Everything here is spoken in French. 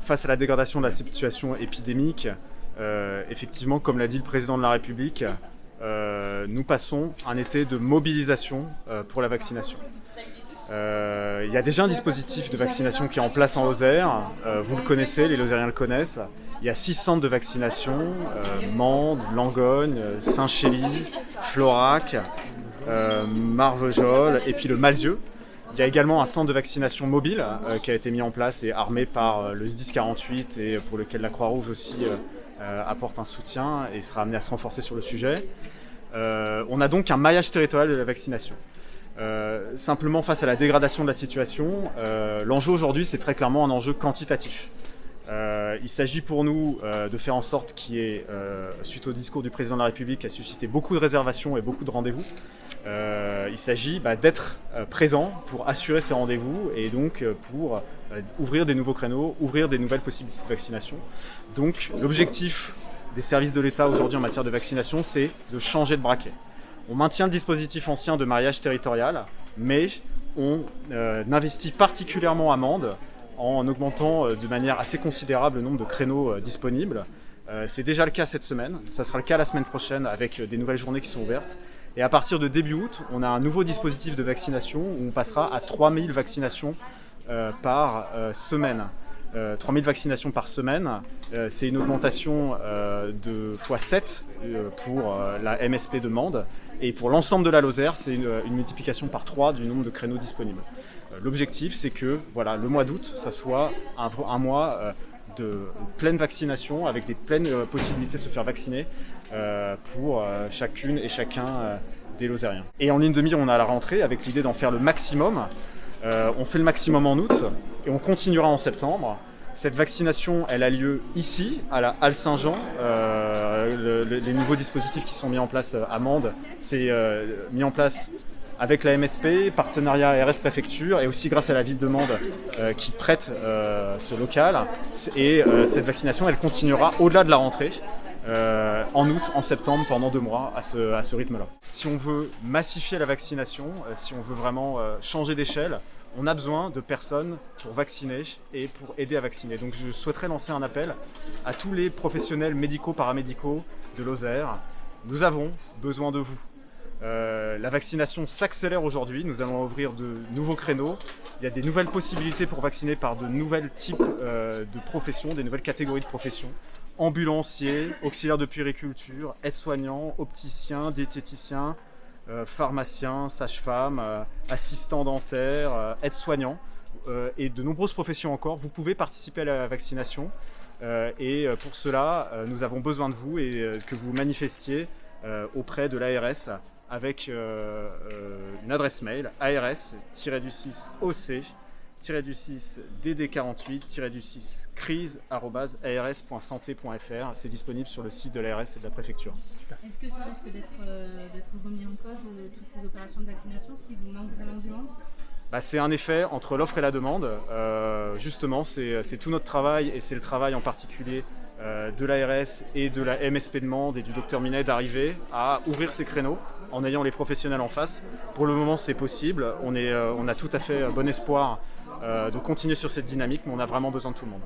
face à la dégradation de la situation épidémique, effectivement, comme l'a dit le président de la République, nous passons un été de mobilisation pour la vaccination. Il y a déjà un dispositif de vaccination qui est en place en Lozère. Vous le connaissez, les Lozériens le connaissent. Il y a 6 centres de vaccination, Mende, Langogne, Saint-Chély, Florac, Marvejols et puis le Malzieu. Il y a également un centre de vaccination mobile qui a été mis en place et armé par le SDIS 48 et pour lequel la Croix-Rouge aussi apporte un soutien et sera amené à se renforcer sur le sujet. On a donc un maillage territorial de la vaccination. Simplement face à la dégradation de la situation, l'enjeu aujourd'hui c'est très clairement un enjeu quantitatif. Il s'agit pour nous de faire en sorte qu'il y ait, suite au discours du président de la République qui a suscité beaucoup de réservations et beaucoup de rendez-vous, il s'agit d'être présent pour assurer ces rendez-vous et donc pour ouvrir des nouveaux créneaux, ouvrir des nouvelles possibilités de vaccination. Donc l'objectif des services de l'État aujourd'hui en matière de vaccination, c'est de changer de braquet. On maintient le dispositif ancien de maillage territorial, mais on investit particulièrement à Mende en augmentant de manière assez considérable le nombre de créneaux disponibles. C'est déjà le cas cette semaine, ça sera le cas la semaine prochaine avec des nouvelles journées qui sont ouvertes. Et à partir de début août, on a un nouveau dispositif de vaccination où on passera à 3000 vaccinations par semaine. 3000 vaccinations par semaine, c'est une augmentation de x7 pour la MSP de Mende. Et pour l'ensemble de la Lozère, c'est une multiplication par 3 du nombre de créneaux disponibles. L'objectif, c'est que le mois d'août, ça soit un mois de pleine vaccination, avec des pleines possibilités de se faire vacciner pour chacune et chacun des Lozériens. Et en ligne de mire, on a la rentrée avec l'idée d'en faire le maximum. On fait le maximum en août et on continuera en septembre. Cette vaccination, elle a lieu ici, à la Halle Saint-Jean. Les nouveaux dispositifs qui sont mis en place à Mende, c'est mis en place avec la MSP, partenariat RS Préfecture et aussi grâce à la ville de Mende qui prête ce local. Et cette vaccination, elle continuera au-delà de la rentrée. En août, en septembre, pendant 2 mois, à ce rythme-là. Si on veut massifier la vaccination, si on veut vraiment changer d'échelle, on a besoin de personnes pour vacciner et pour aider à vacciner. Donc je souhaiterais lancer un appel à tous les professionnels médicaux, paramédicaux de Lozère. Nous avons besoin de vous. La vaccination s'accélère aujourd'hui, nous allons ouvrir de nouveaux créneaux. Il y a des nouvelles possibilités pour vacciner par de nouvelles types de professions, des nouvelles catégories de professions. Ambulanciers, auxiliaires de puériculture, aides-soignants, opticiens, diététiciens, pharmaciens, sages-femmes, assistants dentaires, aides-soignants et de nombreuses professions encore. Vous pouvez participer à la vaccination et pour cela, nous avons besoin de vous et que vous manifestiez auprès de l'ARS avec une adresse mail ars-oc-dd48-crise crise@ars.santé.fr. C'est disponible sur le site de l'ARS et de la préfecture. Est-ce que ça risque d'être remis en cause, toutes ces opérations de vaccination, si vous manquez vraiment du monde ? C'est un effet entre l'offre et la demande. Justement, c'est tout notre travail et c'est le travail en particulier de l'ARS et de la MSP de Mende et du docteur Minet d'arriver à ouvrir ces créneaux en ayant les professionnels en face. Pour le moment, c'est possible. On a tout à fait bon espoir de continuer sur cette dynamique, mais on a vraiment besoin de tout le monde.